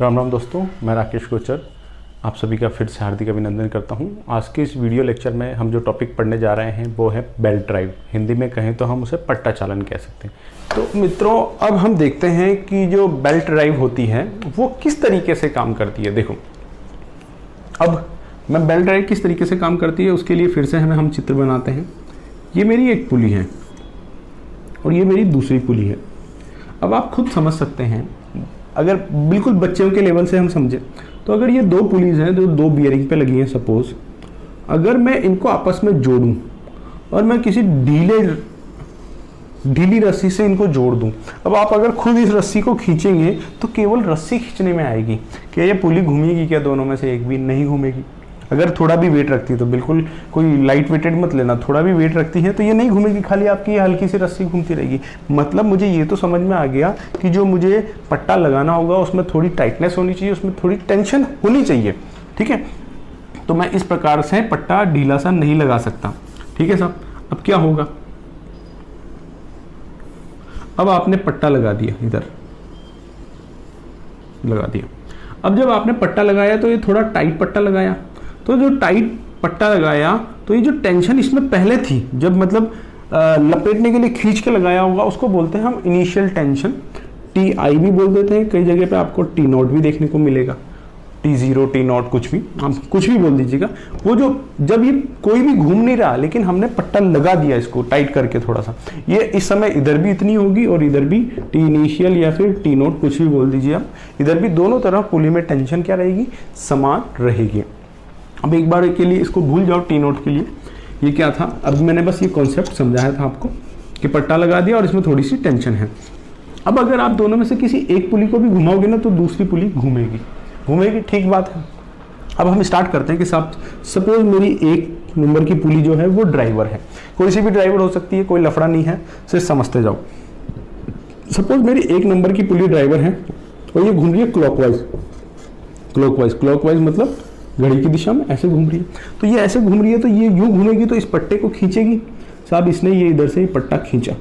राम राम दोस्तों, मैं राकेश कोचर आप सभी का फिर से हार्दिक अभिनंदन करता हूं। आज के इस वीडियो लेक्चर में हम जो टॉपिक पढ़ने जा रहे हैं वो है बेल्ट ड्राइव। हिंदी में कहें तो हम उसे पट्टा चालन कह सकते हैं। तो मित्रों, अब हम देखते हैं कि जो बेल्ट ड्राइव होती है वो किस तरीके से काम करती है। देखो, अब मैं बेल्ट ड्राइव किस तरीके से काम करती है उसके लिए फिर से हम चित्र बनाते हैं। ये मेरी एक पुली है और ये मेरी दूसरी पुली है। अब आप खुद समझ सकते हैं, अगर बिल्कुल बच्चों के लेवल से हम समझें तो अगर ये दो पुलीज हैं जो दो बियरिंग पे लगी हैं, सपोज अगर मैं इनको आपस में जोड़ूं और मैं किसी ढीली रस्सी से इनको जोड़ दूं, अब आप अगर खुद इस रस्सी को खींचेंगे तो केवल रस्सी खींचने में आएगी। क्या ये पुली घूमेगी? क्या दोनों में से एक भी नहीं घूमेगी। अगर थोड़ा भी वेट रखती है तो बिल्कुल कोई लाइट वेटेड मत लेना, थोड़ा भी वेट रखती है तो ये नहीं घूमेगी, खाली आपकी हल्की सी रस्सी घूमती रहेगी। मतलब मुझे ये तो समझ में आ गया कि जो मुझे पट्टा लगाना होगा उसमें थोड़ी टाइटनेस होनी चाहिए, उसमें थोड़ी टेंशन होनी चाहिए। ठीक है, तो मैं इस प्रकार से पट्टा ढीला सा नहीं लगा सकता। ठीक है साहब, अब क्या होगा? अब आपने पट्टा लगा दिया, इधर लगा दिया। अब जब आपने पट्टा लगाया तो ये थोड़ा टाइट पट्टा लगाया, तो जो टाइट पट्टा लगाया तो ये जो टेंशन इसमें पहले थी, जब मतलब लपेटने के लिए खींच के लगाया होगा, उसको बोलते हैं हम इनिशियल टेंशन। TI भी बोल देते हैं, कई जगह पे आपको T0 भी देखने को मिलेगा, T0 T0 कुछ भी, आप कुछ भी बोल दीजिएगा। वो जो जब ये कोई भी घूम नहीं रहा लेकिन हमने पट्टा लगा दिया इसको टाइट करके थोड़ा सा, ये इस समय इधर भी इतनी होगी और इधर भी T इनिशियल या फिर T0 कुछ भी बोल दीजिए आप, इधर भी दोनों तरफ पुली में टेंशन क्या रहेगी? समान रहेगी। अब एक बार के लिए इसको भूल जाओ, T0 के लिए ये क्या था। अब मैंने बस ये कॉन्सेप्ट समझाया था आपको कि पट्टा लगा दिया और इसमें थोड़ी सी टेंशन है। अब अगर आप दोनों में से किसी एक पुली को भी घुमाओगे ना तो दूसरी पुली घूमेगी। ठीक बात है। अब हम स्टार्ट करते हैं कि साहब सपोज मेरी एक नंबर की पुली जो है वो ड्राइवर है, कोई सी भी ड्राइवर हो सकती है, कोई लफड़ा नहीं है, सिर्फ समझते जाओ। सपोज मेरी एक नंबर की पुली ड्राइवर है और ये घूम रही है क्लॉकवाइज मतलब घड़ी की दिशा में ऐसे घूम रही है। तो ये ऐसे घूम रही है तो ये यूं घूमेगी तो इस पट्टे को खींचेगी। साहब इसने ये इधर से ही पट्टा खींचा।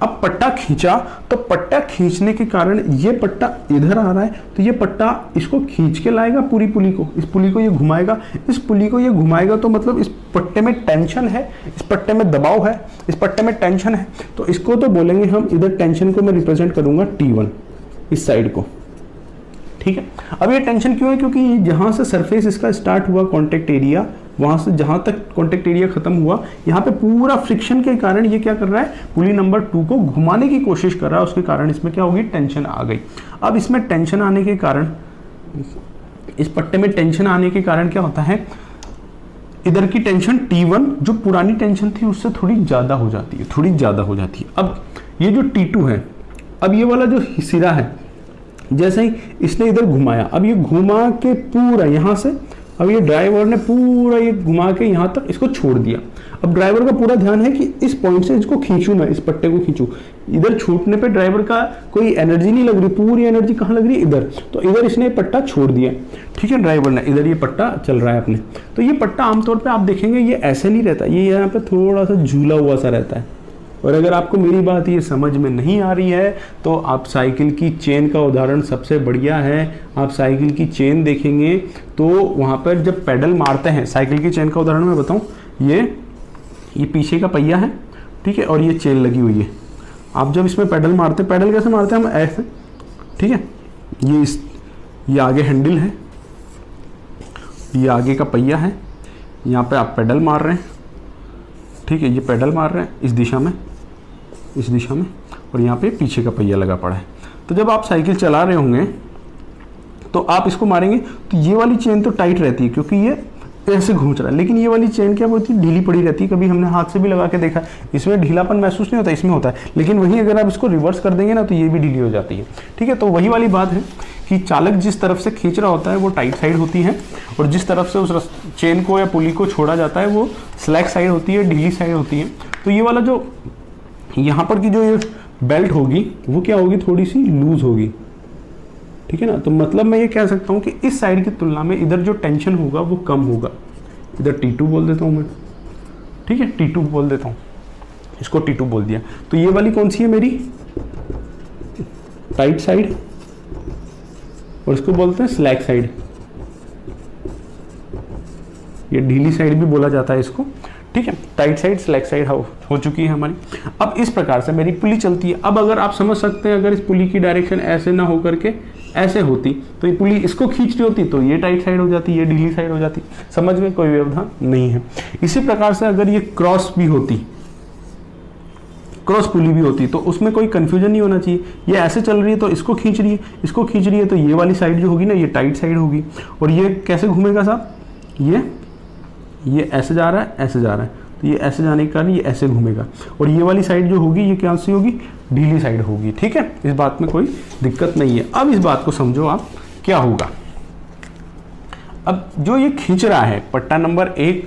अब पट्टा खींचा तो पट्टा खींचने के कारण ये पट्टा इधर आ रहा है, तो ये पट्टा इसको खींच के लाएगा पूरी पुली को, इस पुली को ये घुमाएगा, इस पुली को ये घुमाएगा। तो मतलब इस पट्टे में टेंशन है, इस पट्टे में दबाव है, इस पट्टे में टेंशन है, तो इसको तो बोलेंगे हम, इधर टेंशन को मैं रिप्रेजेंट करूंगा T1 इस साइड को। ठीक है, अब ये टेंशन क्यों है? क्योंकि जहां से सरफेस इसका स्टार्ट हुआ कॉन्टेक्ट एरिया, वहां से जहां तक कॉन्टेक्ट एरिया खत्म हुआ, यहाँ पे पूरा फ्रिक्शन के कारण ये क्या कर रहा है? पुली नंबर 2 को घुमाने की कोशिश कर रहा है, उसके कारण इसमें क्या होगी? टेंशन आ गई। अब इसमें टेंशन आने के कारण, इस पट्टे में टेंशन आने के कारण क्या होता है? इधर की टेंशन T1 जो पुरानी टेंशन थी उससे थोड़ी ज्यादा हो जाती है, अब ये जो T2 है, अब ये वाला जो सिरा है, जैसे ही इसने इधर घुमाया, अब ये घुमा के पूरा यहां से, अब ये ड्राइवर ने पूरा ये घुमा के यहां तक इसको छोड़ दिया। अब ड्राइवर का पूरा ध्यान है कि इस पॉइंट से इसको खींचूं, मैं इस पट्टे को खींचूं। इधर छूटने पे ड्राइवर का कोई एनर्जी नहीं लग रही, पूरी एनर्जी कहां लग रही है? इधर। तो इधर इसने पट्टा छोड़ दिया। ठीक है, ड्राइवर ने इधर ये पट्टा चल रहा है अपने, तो ये पट्टा आमतौर पर आप देखेंगे ये ऐसे नहीं रहता, ये यहाँ पे थोड़ा सा झूला हुआ सा रहता है। और अगर आपको मेरी बात ये समझ में नहीं आ रही है तो आप साइकिल की चेन का उदाहरण सबसे बढ़िया है। आप साइकिल की चेन देखेंगे तो वहाँ पर जब पेडल मारते हैं, साइकिल की चेन का उदाहरण मैं बताऊँ, ये पीछे का पहिया है, ठीक है, और ये चेन लगी हुई है। आप जब इसमें पेडल मारते हैं, पेडल कैसे मारते हैं? हम ऐसे, ठीक है, ये आगे हैंडल है, ये आगे का पहिया है, यहाँ पर आप पेडल मार रहे हैं, ठीक है, ये पेडल मार रहे हैं इस दिशा में, और यहाँ पे पीछे का पहिया लगा पड़ा है। तो जब आप साइकिल चला रहे होंगे तो आप इसको मारेंगे तो ये वाली चेन तो टाइट रहती है क्योंकि ये ऐसे घूम रहा है, लेकिन ये वाली चेन क्या होती है? ढीली पड़ी रहती है। कभी हमने हाथ से भी लगा के देखा, इसमें ढीलापन महसूस नहीं होता, इसमें होता है। लेकिन वहीं अगर आप इसको रिवर्स कर देंगे ना तो ये भी ढीली हो जाती है। ठीक है, तो वही वाली बात है कि चालक जिस तरफ से खींच रहा होता है वो टाइट साइड होती है, और जिस तरफ से उस चेन को या पुली को छोड़ा जाता है वो स्लैक साइड होती है, ढीली साइड होती है। तो ये वाला जो यहाँ पर की जो ये बेल्ट होगी वो क्या होगी? थोड़ी सी लूज होगी। ठीक है ना, तो मतलब मैं ये कह सकता हूँ कि इस साइड की तुलना में इधर जो टेंशन होगा वो कम होगा। इधर T2 बोल देता हूँ मैं, ठीक है, T2 बोल देता हूँ, इसको T2 बोल दिया। तो ये वाली कौन सी है? मेरी टाइट साइड, और इसको बोलते हैं स्लैक साइड, ये ढीली साइड भी बोला जाता है इसको, ठीक है। टाइट साइड, स्लैक साइड हो चुकी है हमारी। अब इस प्रकार से मेरी पुली चलती है। अब अगर आप समझ सकते हैं, अगर इस पुली की डायरेक्शन ऐसे ना होकर के ऐसे होती तो ये पुली इसको खींच रही होती तो ये टाइट साइड हो जाती, ये ढीली साइड हो जाती। समझ में कोई व्यवधान नहीं है। इसी प्रकार से अगर ये क्रॉस भी होती, क्रॉस पुली भी होती तो उसमें कोई कंफ्यूजन नहीं होना चाहिए। ये ऐसे चल रही है तो इसको खींच रही है, इसको खींच रही है तो ये वाली साइड जो होगी ना ये टाइट साइड होगी। और ये कैसे घूमेगा साहब, ये ऐसे जा रहा है, ऐसे जा रहा है, तो ये ऐसे जाने के कारण ये ऐसे घूमेगा। और ये वाली साइड जो होगी ये क्या सी होगी, ढीली साइड होगी, ठीक है। इस बात में कोई दिक्कत नहीं है। अब इस बात को समझो आप क्या होगा। अब जो ये खींच रहा है पट्टा नंबर 1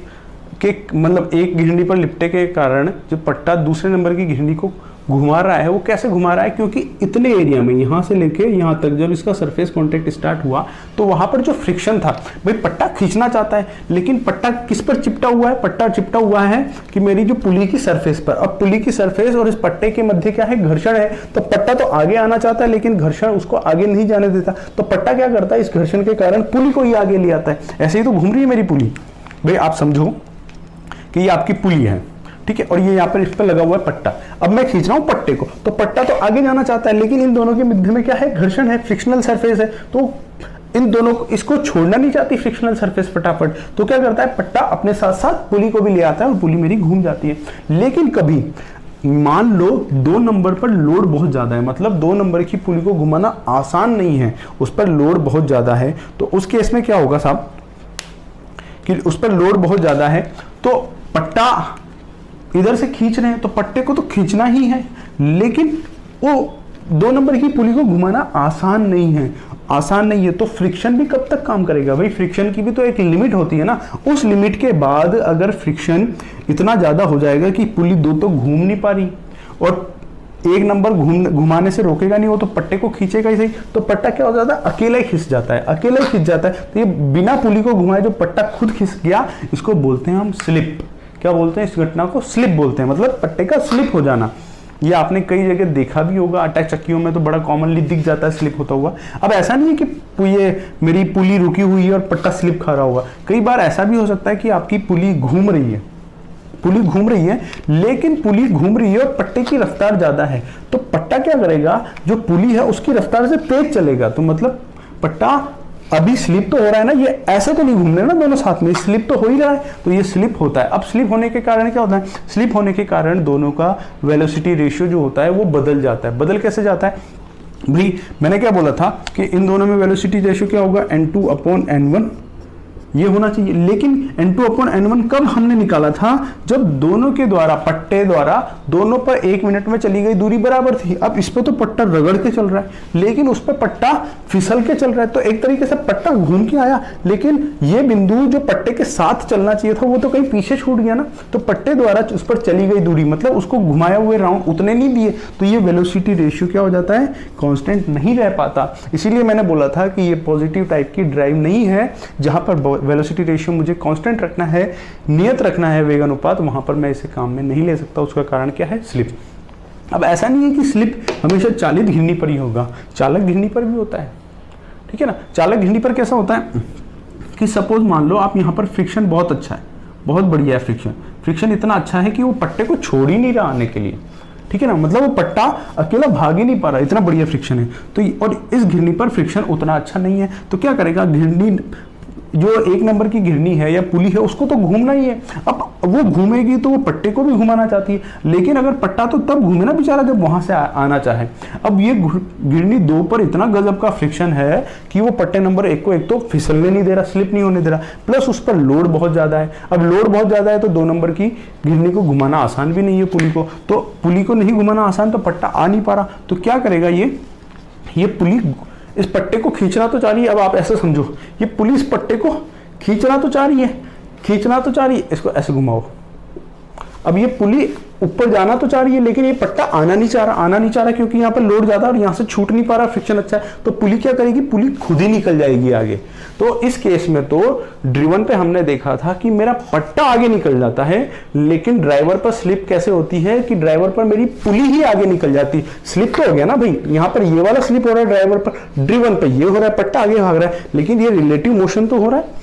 के, मतलब एक घिरनी पर लिपटे के कारण जो पट्टा दूसरे नंबर की घिरनी को घुमा रहा है, वो कैसे घुमा रहा है, क्योंकि इतने एरिया में यहाँ से लेके यहाँ तक जब इसका सरफेस कांटेक्ट स्टार्ट हुआ तो वहां पर जो फ्रिक्शन था, भाई पट्टा खींचना चाहता है लेकिन पट्टा किस पर चिपटा हुआ है, पट्टा चिपटा हुआ है कि मेरी जो पुली की सरफेस पर। अब पुली की सरफेस और इस पट्टे के मध्य क्या है, घर्षण है। तो पट्टा तो आगे आना चाहता है लेकिन घर्षण उसको आगे नहीं जाने देता। तो पट्टा क्या करता है, इस घर्षण के कारण पुली को ही आगे ले आता है। ऐसे ही तो घूम रही है मेरी पुली। भाई आप समझो कि ये आपकी पुली है, ठीक है, और ये यहाँ पर इस पर लगा हुआ है पट्टा। अब मैं खींच रहा हूं पट्टे को, तो पट्टा तो आगे जाना चाहता है लेकिन इन दोनों के मध्य में क्या है, घर्षण है, फ्रिक्शनल सरफेस है। तो इन दोनों को, इसको छोड़ना नहीं चाहती फ्रिक्शनल सरफेस फटाफट। तो क्या करता है, पट्टा अपने साथ साथ पुली को भी ले आता है और पुली मेरी घूम जाती है। लेकिन कभी मान लो 2 नंबर पर लोड बहुत ज्यादा है, मतलब 2 नंबर की पुली को घुमाना आसान नहीं है, उस पर लोड बहुत ज्यादा है। तो उस केस में क्या होगा साहब कि उस पर लोड बहुत ज्यादा है, तो पट्टा इधर से खींच रहे हैं तो पट्टे को तो खींचना ही है, लेकिन वो 2 नंबर की पुली को घुमाना आसान नहीं है, आसान नहीं है। तो फ्रिक्शन भी कब तक काम करेगा, भाई फ्रिक्शन की भी तो एक लिमिट होती है ना। उस लिमिट के बाद अगर फ्रिक्शन इतना ज्यादा हो जाएगा कि पुली 2 तो घूम नहीं पा रही और 1 नंबर घुमाने से रोकेगा नहीं, वो तो पट्टे को खींचेगा ही सही। तो पट्टा क्या हो जाता है, अकेला ही खिंच जाता है, अकेला ही खिंच जाता है। तो ये बिना पुली को घुमाए जो पट्टा खुद खिंच गया, इसको बोलते हैं हम स्लिप। क्या बोलते हैं, इस घटना को स्लिप बोलते हैं, मतलब पट्टे का स्लिप हो जाना। ये आपने कई जगह देखा भी होगा, आटा चक्कियों में तो बड़ा कॉमनली दिख जाता है स्लिप होता हुआ। अब ऐसा नहीं है कि ये मेरी पुली रुकी हुई है और पट्टा स्लिप खा रहा होगा। कई बार ऐसा भी हो सकता है कि आपकी पुली घूम रही है, पुली घूम रही है, लेकिन पुली घूम रही है और पट्टे की रफ्तार ज्यादा है। तो पट्टा क्या करेगा, जो पुली है उसकी रफ्तार से तेज चलेगा। तो मतलब पट्टा अभी स्लिप तो हो रहा है ना, ये ऐसे तो नहीं घूम रहे ना दोनों साथ में, स्लिप तो हो ही रहा है, तो ये स्लिप होता है। अब स्लिप होने के कारण क्या होता है, स्लिप होने के कारण दोनों का वेलोसिटी रेशियो जो होता है वो बदल जाता है। बदल कैसे जाता है भाई, मैंने क्या बोला था कि इन दोनों में वेलोसिटी रेशियो क्या होगा, n2/n1 ये होना चाहिए। लेकिन n2/n1 कब हमने निकाला था, जब दोनों के द्वारा, पट्टे द्वारा दोनों पर 1 मिनट में चली गई दूरी बराबर थी। अब इस पर तो पट्टा रगड़ के चल रहा है लेकिन उस पर पट्टा फिसल के चल रहा है। तो एक तरीके से पट्टा घूम के आया, लेकिन ये बिंदु जो पट्टे के साथ चलना चाहिए था वो तो कहीं पीछे छूट गया ना। तो पट्टे द्वारा उस पर चली गई दूरी, मतलब उसको घुमाए हुए राउंड उतने नहीं दिए, तो ये वेलोसिटी रेशियो क्या हो जाता है, कांस्टेंट नहीं रह पाता। इसीलिए मैंने बोला था कि ये पॉजिटिव टाइप की ड्राइव नहीं है, जहां पर वेलोसिटी रेशियो मुझे कांस्टेंट रखना है, नियत रखना है वेग अनुपात, वहां पर मैं इसे काम में नहीं ले सकता। उसका कारण क्या है, स्लिप। अब ऐसा नहीं है कि स्लिप हमेशा चालित घिरनी पर ही होगा, चालक घिरनी पर भी होता है, ठीक है ना। चालक घिरनी पर कैसा होता है कि सपोज मान लो आप यहाँ पर फ्रिक्शन बहुत अच्छा है, बहुत बढ़िया है फ्रिक्शन इतना अच्छा है कि वो पट्टे को छोड़ ही नहीं रहा आने के लिए, ठीक है ना। मतलब वो पट्टा अकेला भाग ही नहीं पा रहा, इतना बढ़िया फ्रिक्शन है। तो और इस घिरनी पर फ्रिक्शन उतना अच्छा नहीं है, तो क्या करेगा, घिरनी जो 1 नंबर की घिरनी है या पुली है उसको तो घूमना ही है। अब वो घूमेगी तो वो पट्टे को भी घुमाना चाहती है, लेकिन अगर पट्टा तो तब घूमे ना बेचारा जब वहां से आना चाहे। अब ये घिरनी 2 पर इतना गजब का फ्रिक्शन है कि वो पट्टे नंबर 1 को एक तो फिसलने नहीं दे रहा, स्लिप नहीं होने दे रहा, प्लस उस पर लोड बहुत ज्यादा है। अब लोड बहुत ज्यादा है तो 2 नंबर की घिरनी को घुमाना आसान भी नहीं है पुली को, तो पुली को नहीं घुमाना आसान, तो पट्टा आ नहीं पा रहा। तो क्या करेगा, ये पुली इस पट्टे को खींचना तो चाह रही है। अब आप ऐसे समझो, ये पुली इस पट्टे को खींचना तो चाह रही है, इसको ऐसे घुमाओ। अब ये पुली ऊपर जाना तो चाह रही है लेकिन ये पट्टा आना नहीं चाह रहा क्योंकि यहाँ पर लोड ज्यादा और यहाँ से छूट नहीं पा रहा, फ्रिक्शन अच्छा है। तो पुली क्या करेगी, पुली खुद ही निकल जाएगी आगे। तो इस केस में तो ड्रिवन पे हमने देखा था कि मेरा पट्टा आगे निकल जाता है, लेकिन ड्राइवर पर स्लिप कैसे होती है कि ड्राइवर पर मेरी पुली ही आगे निकल जाती है। स्लिप तो हो गया ना भाई, यहाँ पर ये वाला स्लिप हो रहा है ड्राइवर पर, ड्रिवन पे ये हो रहा है, पट्टा आगे भाग रहा है, लेकिन ये रिलेटिव मोशन तो हो रहा है।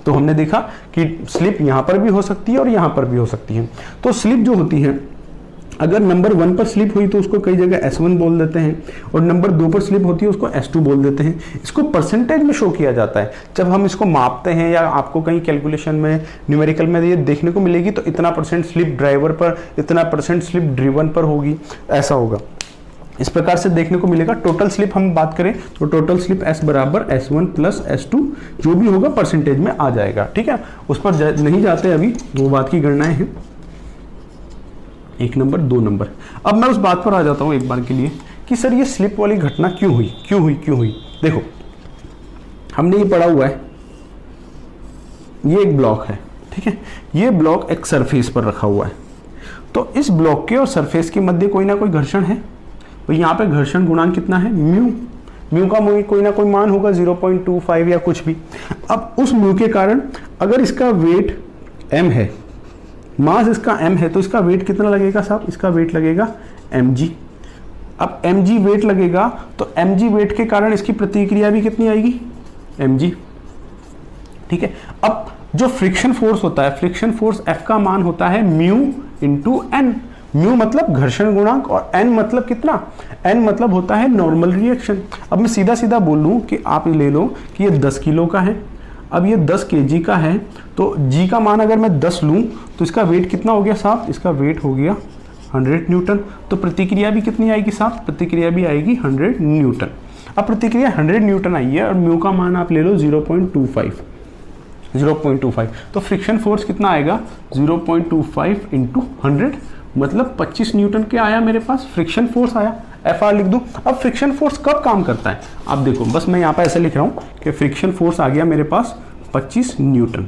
तो हमने देखा कि स्लिप यहां पर भी हो सकती है और यहां पर भी हो सकती है। तो स्लिप जो होती है, अगर नंबर 1 पर स्लिप हुई तो उसको कई जगह S1 बोल देते हैं, और नंबर 2 पर स्लिप होती है उसको S2 बोल देते हैं। इसको परसेंटेज में शो किया जाता है जब हम इसको मापते हैं, या आपको कहीं कैलकुलेशन में न्यूमेरिकल में ये देखने को मिलेगी तो इतना परसेंट स्लिप ड्राइवर पर, इतना परसेंट स्लिप ड्रिवन पर होगी, ऐसा होगा। इस प्रकार से देखने को मिलेगा। टोटल स्लिप हम बात करें तो टोटल स्लिप S बराबर S1 प्लस S2 जो भी होगा परसेंटेज में आ जाएगा। ठीक है, उस पर नहीं जाते अभी, वो बात की गणनाएं हैं। 1 नंबर 2 नंबर। अब मैं उस बात पर आ जाता हूं एक बार के लिए कि सर ये स्लिप वाली घटना क्यों हुई। देखो हमने ये पढ़ा हुआ है, ये एक ब्लॉक है, ठीक है, ये ब्लॉक एक सरफेस पर रखा हुआ है। तो इस ब्लॉक के और सरफेस के मध्य कोई ना कोई घर्षण है। तो यहाँ पे घर्षण गुणांक कितना है, म्यू का कोई ना कोई मान होगा 0.25 या कुछ भी। अब उस म्यू के कारण अगर इसका वेट m है, मास इसका m है, तो इसका वेट कितना लगेगा साहब, इसका वेट लगेगा mg। अब mg वेट लगेगा तो mg वेट के कारण इसकी प्रतिक्रिया भी कितनी आएगी, mg। ठीक है, अब जो फ्रिक्शन फोर्स होता है, फ्रिक्शन फोर्स F का मान होता है म्यू इंटू n। म्यू मतलब घर्षण गुणांक और n मतलब कितना, n मतलब होता है नॉर्मल रिएक्शन। अब मैं सीधा सीधा बोल लूं कि आप ले लो कि ये 10 किलो का है, अब ये 10 kg का है, तो g का मान अगर मैं 10 लूं तो इसका वेट कितना हो गया साहब, इसका वेट हो गया 100 न्यूटन। तो प्रतिक्रिया भी कितनी आएगी साहब, प्रतिक्रिया भी आएगी 100 न्यूटन। अब प्रतिक्रिया 100 न्यूटन आई है और म्यू का मान आप ले लो 0.25। तो फ्रिक्शन फोर्स कितना आएगा, 0.25 इंटू 100 मतलब 25 न्यूटन के आया मेरे पास फ्रिक्शन फोर्स आया। FR लिख दूं। अब फ्रिक्शन फोर्स कब काम करता है, आप देखो, बस मैं यहाँ पे ऐसे लिख रहा हूँ कि फ्रिक्शन फोर्स आ गया मेरे पास 25 न्यूटन।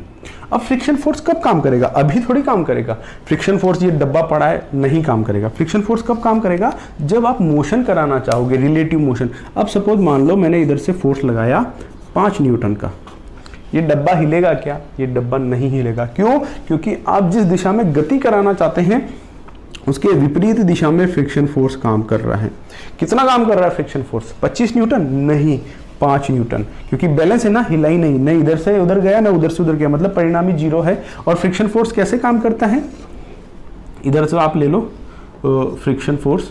अब फ्रिक्शन फोर्स कब काम करेगा, अभी थोड़ी काम करेगा। फ्रिक्शन फोर्स ये डब्बा पड़ा है, नहीं काम करेगा। फ्रिक्शन फोर्स कब काम करेगा, जब आप मोशन कराना चाहोगे, रिलेटिव मोशन। अब सपोज मान लो मैंने इधर से फोर्स लगाया 5 न्यूटन का, ये डब्बा हिलेगा क्या, ये डब्बा नहीं हिलेगा। क्यों, क्योंकि आप जिस दिशा में गति कराना चाहते हैं उसके विपरीत दिशा में फ्रिक्शन फोर्स काम कर रहा है। कितना काम कर रहा है फ्रिक्शन फोर्स, 25 न्यूटन नहीं, 5 न्यूटन, क्योंकि बैलेंस है ना, हिला ही नहीं, न इधर से उधर गया ना उधर से उधर गया, मतलब परिणामी 0 है। और फ्रिक्शन फोर्स कैसे काम करता है, इधर से आप ले लो फ्रिक्शन फोर्स,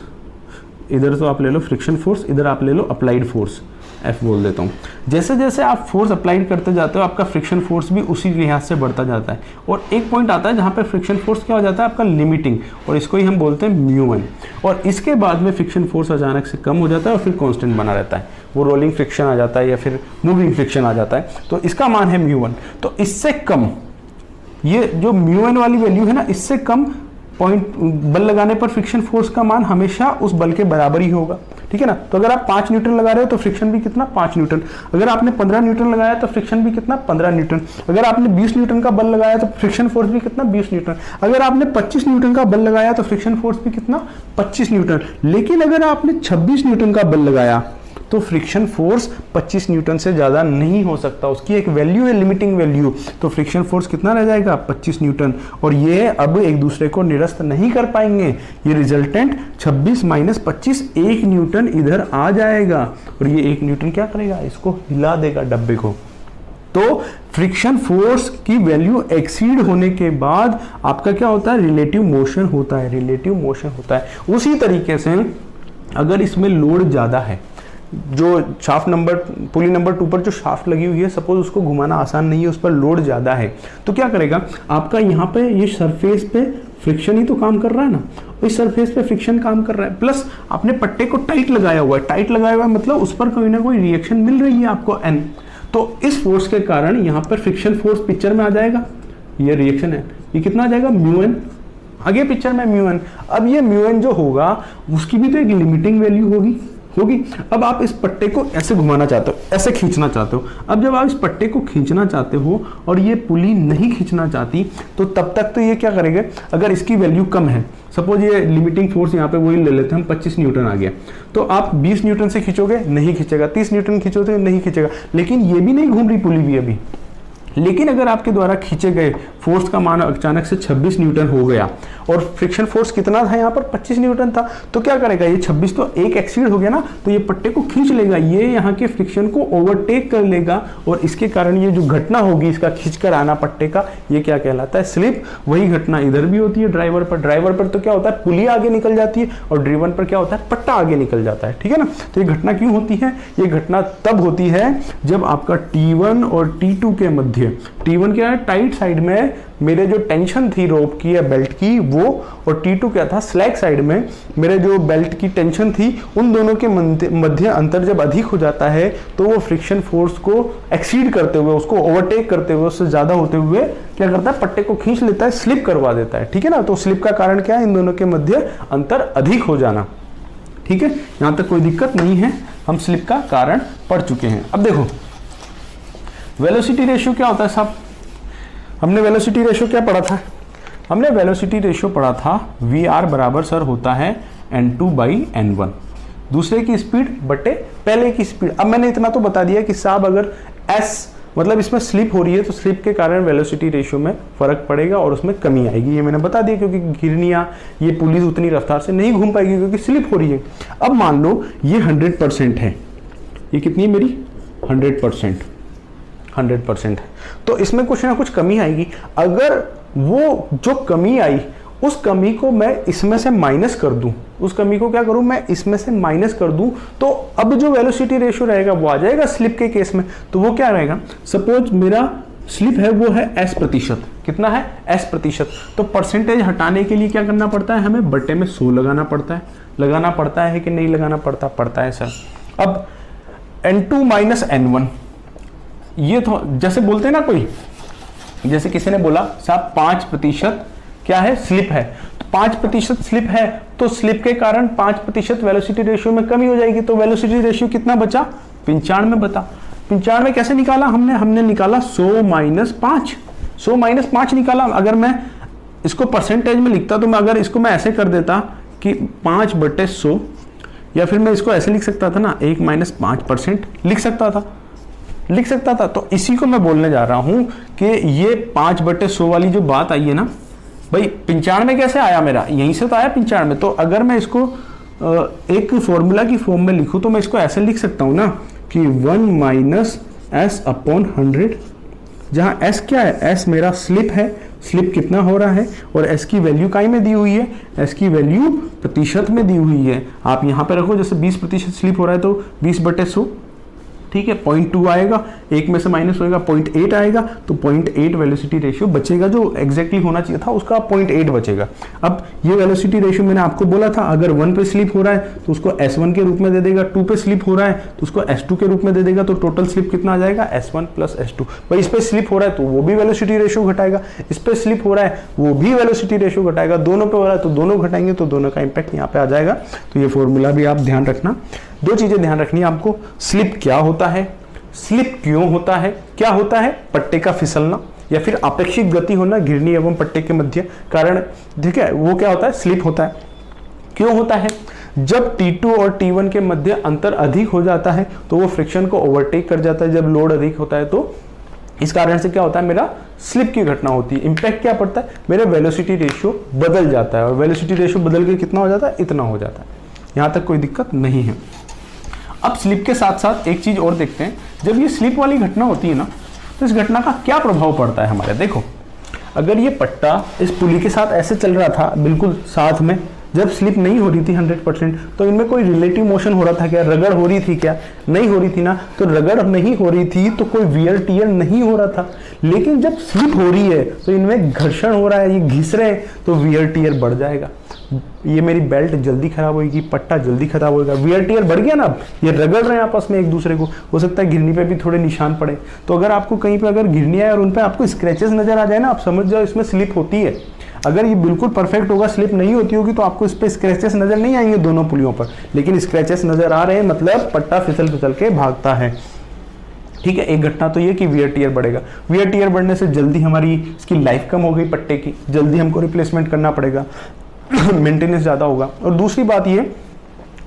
इधर तो आप ले लो फ्रिक्शन फोर्स, इधर आप ले लो अप्लाइड फोर्स, F बोल देता हूँ। जैसे जैसे आप फोर्स अप्लाइड करते जाते हो आपका फ्रिक्शन फोर्स भी उसी लिहाज से बढ़ता जाता है। और एक पॉइंट आता है जहाँ पे फ्रिक्शन फोर्स क्या हो जाता है आपका, लिमिटिंग, और इसको ही हम बोलते हैं म्यू एन। और इसके बाद में फ्रिक्शन फोर्स अचानक से कम हो जाता है और फिर कांस्टेंट बना रहता है, वो रोलिंग फ्रिक्शन आ जाता है या फिर मूविंग फ्रिक्शन आ जाता है। तो इसका मान है म्यू वन। तो इससे कम, ये जो म्यू एन वाली वैल्यू है ना, इससे कम पॉइंट बल लगाने पर फ्रिक्शन फोर्स का मान हमेशा उस बल के बराबर ही होगा। ठीक है ना। तो अगर आप 5 न्यूटन लगा रहे हो तो फ्रिक्शन भी कितना, 5 न्यूटन। अगर आपने 15 न्यूटन लगाया तो फ्रिक्शन भी कितना, 15 न्यूटन। अगर आपने 20 न्यूटन का बल लगाया तो फ्रिक्शन फोर्स भी कितना, 20 न्यूटन। अगर आपने 25 न्यूटन का बल लगाया तो फ्रिक्शन फोर्स भी कितना, 25 न्यूटन। लेकिन अगर आपने 26 न्यूटन का बल लगाया तो फ्रिक्शन फोर्स 25 न्यूटन से ज्यादा नहीं हो सकता, उसकी एक वैल्यू है, लिमिटिंग वैल्यू। तो फ्रिक्शन फोर्स कितना रह जाएगा, 25 न्यूटन। और ये अब एक दूसरे को निरस्त नहीं कर पाएंगे, ये रिजल्टेंट 26 माइनस 25 1 न्यूटन इधर आ जाएगा और ये 1 न्यूटन क्या करेगा, इसको हिला देगा डब्बे को। तो फ्रिक्शन फोर्स की वैल्यू एक्सीड होने के बाद आपका क्या होता है, रिलेटिव मोशन होता है, रिलेटिव मोशन होता है। उसी तरीके से अगर इसमें लोड ज्यादा है, जो शाफ्ट नंबर, पुली नंबर 2 पर जो शाफ्ट लगी हुई है, सपोज उसको घुमाना आसान नहीं है, उस पर लोड ज्यादा है, तो क्या करेगा आपका यहाँ पे ये सरफेस पे फ्रिक्शन ही तो काम कर रहा है ना, इस सरफेस पे फ्रिक्शन काम कर रहा है, प्लस आपने पट्टे को टाइट लगाया हुआ है, टाइट लगाया हुआ है मतलब उस पर कोई ना कोई रिएक्शन मिल रही है आपको N। तो इस फोर्स के कारण यहाँ पर फ्रिक्शन फोर्स पिक्चर में आ जाएगा, ये रिएक्शन है, ये कितना आ जाएगा, μn, आगे पिक्चर में μn। अब ये μn जो होगा उसकी भी तो एक लिमिटिंग वैल्यू होगी, होगी। अब आप इस पट्टे को ऐसे घुमाना चाहते हो, ऐसे खींचना चाहते हो। अब जब आप इस पट्टे को खींचना चाहते हो और ये पुली नहीं खींचना चाहती, तो तब तक तो ये क्या करेगा, अगर इसकी वैल्यू कम है, सपोज ये लिमिटिंग फोर्स यहाँ पे वही ले लेते हैं हम, 25 न्यूटन आ गया, तो आप 20 न्यूटन से खींचोगे, नहीं खींचेगा, 30 न्यूटन खींचोगे, नहीं खींचेगा। लेकिन ये भी नहीं घूम रही पुली भी अभी। लेकिन अगर आपके द्वारा खींचे गए फोर्स का मान अचानक से 26 न्यूटन हो गया और फ्रिक्शन फोर्स कितना था यहाँ पर, 25 न्यूटन था, तो क्या करेगा, ये 26 तो एक एक्सीड हो गया ना, तो ये पट्टे को खींच लेगा, ये यहाँ के फ्रिक्शन को ओवरटेक कर लेगा और इसके कारण ये जो घटना होगी इसका खींचकर आना पट्टे का, ये क्या कहलाता है, स्लिप। वही घटना इधर भी होती है ड्राइवर पर। ड्राइवर पर तो क्या होता है, पुली आगे निकल जाती है और ड्रिवन पर क्या होता है, पट्टा आगे निकल जाता है, ठीक है ना। तो ये घटना क्यों होती है, ये घटना तब होती है जब आपका T1 और T2 के मध्य, T1 क्या है, टाइट साइड में मेरे जो टेंशन थी रोप की या बेल्ट की वो, और T2 क्या था, स्लैक साइड में मेरे जो बेल्ट की टेंशन थी, उन दोनों के मध्य अंतर जब अधिक हो जाता है तो वो फ्रिक्शन फोर्स को एक्सीड करते हुए, उसको ओवरटेक करते हुए, उससे ज्यादा होते हुए क्या करता है, पट्टे को खींच लेता है, स्लिप करवा देता है, ठीक है ना। तो स्लिप का कारण क्या है, इन दोनों के मध्य अंतर अधिक हो जाना, ठीक है। यहां तक कोई दिक्कत नहीं है, हम स्लिप का कारण पढ़ चुके हैं। अब देखो वेलोसिटी रेशियो क्या होता है साहब, हमने वेलोसिटी रेशियो क्या पढ़ा था, हमने वेलोसिटी रेशियो पढ़ा था VR बराबर सर होता है N2/N1, दूसरे की स्पीड बटे पहले की स्पीड। अब मैंने इतना तो बता दिया कि साहब अगर S मतलब इसमें स्लिप हो रही है तो स्लिप के कारण वेलोसिटी रेशियो में फर्क पड़ेगा और उसमें कमी आएगी, ये मैंने बता दिया, क्योंकि घिरनियाँ ये पुलिस उतनी रफ्तार से नहीं घूम पाएगी क्योंकि स्लिप हो रही है। अब मान लो ये 100% है, ये कितनी है मेरी 100% है, तो इसमें कुछ ना कुछ कमी आएगी। अगर वो जो कमी आई उस कमी को मैं इसमें से माइनस कर दूं, उस कमी को क्या करूं, मैं इसमें से माइनस कर दूं, तो अब जो वेलोसिटी रेशियो रहेगा वो आ जाएगा स्लिप के केस में। तो वो क्या रहेगा, सपोज मेरा स्लिप है वो है S%, कितना है S%, तो परसेंटेज हटाने के लिए क्या करना पड़ता है, हमें बटे में 100 लगाना पड़ता है। लगाना पड़ता है कि नहीं लगाना पड़ता, पड़ता है सर। अब N2-N1 ये तो जैसे बोलते हैं ना, कोई जैसे किसी ने बोला साहब 5% क्या है, स्लिप है, तो 5% स्लिप है, तो स्लिप के कारण 5% वेलोसिटी रेशियो में कमी हो जाएगी, तो वेलोसिटी रेशियो कितना बचा, 95 बता। 95 कैसे निकाला हमने निकाला 100-5, 100-5 निकाला। अगर मैं इसको परसेंटेज में लिखता तो मैं, अगर इसको मैं ऐसे कर देता कि 5/100, या फिर मैं इसको ऐसे लिख सकता था ना, 1-5% लिख सकता था। तो इसी को मैं बोलने जा रहा हूं कि ये 5/100 वाली जो बात आई है ना भाई, 95 कैसे आया मेरा, यहीं से तो आया 95। तो अगर मैं इसको एक फॉर्मूला की फॉर्म में लिखूं तो मैं इसको ऐसे लिख सकता हूं ना कि 1 - S/100, जहां S क्या है, S मेरा स्लिप है, स्लिप कितना हो रहा है, और S की वैल्यू काई में दी हुई है, S की वैल्यू प्रतिशत में दी हुई है। आप यहां पे रखो, जैसे 20% स्लिप हो रहा है तो 20/100, ठीक है, 0.2 आएगा, एक में से माइनस होएगा 0.8 आएगा, तो 0.8 वेलोसिटी रेशियो बचेगा, जो एग्जैक्टली होना चाहिए था उसका 0.8 बचेगा। अब ये वेलोसिटी रेशियो मैंने आपको बोला था, अगर 1 पे स्लिप हो रहा है तो उसको S1 के रूप में दे देगा, 2 पे स्लिप हो रहा है तो उसको S2 के रूप में दे देगा, तो टोटल स्लिप कितना आ जाएगा, S1 + S2। भाई इस पे स्लिप हो रहा है तो वो भी वेलोसिटी रेशियो घटाएगा, इस पे स्लिप हो रहा है वो भी वेलोसिटी रेशियो घटाएगा, दोनों पे हो रहा है तो दोनों घटाएंगे, तो दोनों का इंपैक्ट यहाँ पे आ जाएगा। तो ये फॉर्मूला भी आप ध्यान रखना। दो चीजें ध्यान रखनी है आपको, स्लिप क्या होता है, स्लिप क्यों होता है, क्या होता है, पट्टे का फिसलना या फिर अपेक्षित गति होना घिरनी एवं पट्टे के मध्य कारण, ठीक है, वो क्या होता है, स्लिप होता है। क्यों होता है, जब T2 और T1 के मध्य अंतर अधिक हो जाता है तो वो फ्रिक्शन को ओवरटेक कर जाता है, जब लोड अधिक होता है तो इस कारण से क्या होता है, मेरा स्लिप की घटना होती है। इंपैक्ट क्या पड़ता है, मेरा वेलोसिटी रेशियो बदल जाता है, और वेलोसिटी रेशियो बदल के कितना हो जाता है, इतना हो जाता है। यहां तक कोई दिक्कत नहीं है। अब स्लिप के साथ साथ एक चीज और देखते हैं, जब ये स्लिप वाली घटना होती है ना तो इस घटना का क्या प्रभाव पड़ता है हमारे। देखो, अगर ये पट्टा इस पुली के साथ ऐसे चल रहा था बिल्कुल साथ में, जब स्लिप नहीं हो रही थी 100%, तो इनमें कोई रिलेटिव मोशन हो रहा था क्या, रगड़ हो रही थी क्या, नहीं हो रही थी ना। तो रगड़ नहीं हो रही थी तो कोई वियर टियर नहीं हो रहा था। लेकिन जब स्लिप हो रही है तो इनमें घर्षण हो रहा है, ये घिस रहे हैं, तो वियर टियर बढ़ जाएगा, ये मेरी बेल्ट जल्दी खराब होगी, पट्टा जल्दी खराब होगा। वियर टियर बढ़ गया ना, ये रगड़ रहे हैं आपस में एक दूसरे को, हो सकता है घिरनी पे भी थोड़े निशान पड़े। तो अगर आपको कहीं पे अगर घिरनी आए और उन पे आपको स्क्रैचेस नजर आ जाए ना, आप समझ जाओ इसमें स्लिप होती है। अगर ये बिल्कुल परफेक्ट होगा, स्लिप नहीं होती होगी, तो आपको इस पर स्क्रैचेस नजर नहीं आएंगे दोनों पुलियों पर, लेकिन स्क्रैचेस नजर आ रहे हैं, मतलब पट्टा फिसल फिसल के भागता है। ठीक है, एक घटना तो ये कि वियर टियर बढ़ेगा। वियर टियर बढ़ने से जल्दी हमारी इसकी लाइफ कम हो गई पट्टे की, जल्दी हमको रिप्लेसमेंट करना पड़ेगा, मेंटेनेंस ज़्यादा होगा। और दूसरी बात ये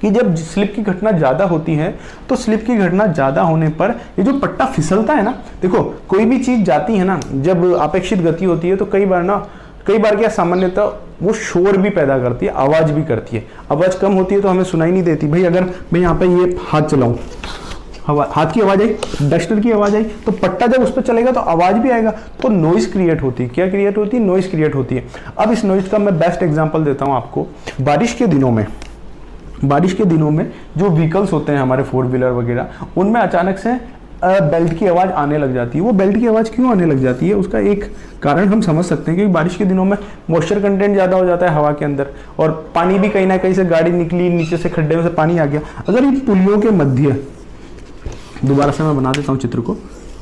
कि जब स्लिप की घटना ज़्यादा होती है, तो स्लिप की घटना ज़्यादा होने पर ये जो पट्टा फिसलता है ना, देखो कोई भी चीज़ जाती है ना, जब अपेक्षित गति होती है तो कई बार क्या सामान्यतः वो शोर भी पैदा करती है, आवाज़ भी करती है। आवाज़ कम होती है तो हमें सुनाई नहीं देती। भाई अगर मैं यहाँ पे ये हाथ चलाऊँ, हाथ की आवाज़ आई, डस्टर की आवाज़ आई, तो पट्टा जब उस पर चलेगा तो आवाज़ भी आएगा, तो नॉइज़ क्रिएट होती है। क्या क्रिएट होती है? नॉइज़ क्रिएट होती है। अब इस नॉइज़ का मैं बेस्ट एग्जांपल देता हूँ आपको। बारिश के दिनों में जो व्हीकल्स होते हैं हमारे 4 व्हीलर वगैरह, उनमें अचानक से बेल्ट की आवाज़ आने लग जाती है। वो बेल्ट की आवाज़ क्यों आने लग जाती है? उसका एक कारण हम समझ सकते हैं, क्योंकि बारिश के दिनों में मॉइस्चर कंटेंट ज़्यादा हो जाता है हवा के अंदर, और पानी भी कहीं ना कहीं से गाड़ी निकली, नीचे से खड्डे में से पानी आ गया। अगर इन पुलियों के मध्य, दोबारा से मैं बना देता हूँ चित्र को,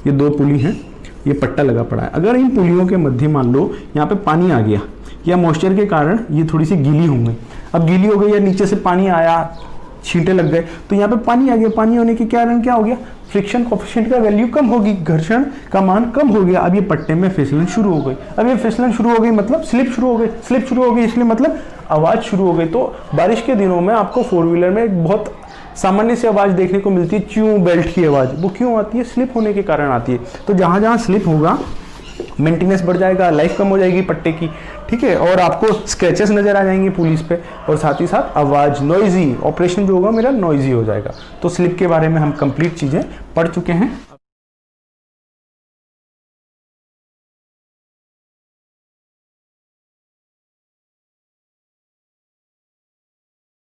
ये 2 पुली हैं, ये पट्टा लगा पड़ा है। अगर इन पुलियों के मध्य मान लो यहाँ पे पानी आ गया, या मॉइस्चर के कारण ये थोड़ी सी गीली हो गई, अब गीली हो गई या नीचे से पानी आया, छींटे लग गए, तो यहाँ पे पानी आ गया। पानी होने के कारण क्या हो गया? फ्रिक्शन कोएफिशिएंट का वैल्यू कम होगी, घर्षण का मान कम हो गया। अब ये पट्टे में फिसलन शुरू हो गई। अब ये फिसलन शुरू हो गई मतलब स्लिप शुरू हो गई। स्लिप शुरू हो गई इसलिए मतलब आवाज़ शुरू हो गई। तो बारिश के दिनों में आपको 4 व्हीलर में एक बहुत सामान्य सी आवाज़ देखने को मिलती है, च्यू बेल्ट की आवाज़। वो क्यों आती है? स्लिप होने के कारण आती है। तो जहाँ जहाँ स्लिप होगा, मेंटेनेंस बढ़ जाएगा, लाइफ कम हो जाएगी पट्टे की, ठीक है, और आपको स्क्रैचेस नजर आ जाएंगे पुलिस पे, और साथ ही साथ आवाज़, नॉइजी ऑपरेशन जो होगा मेरा नॉइजी हो जाएगा। तो स्लिप के बारे में हम कंप्लीट चीज़ें पढ़ चुके हैं।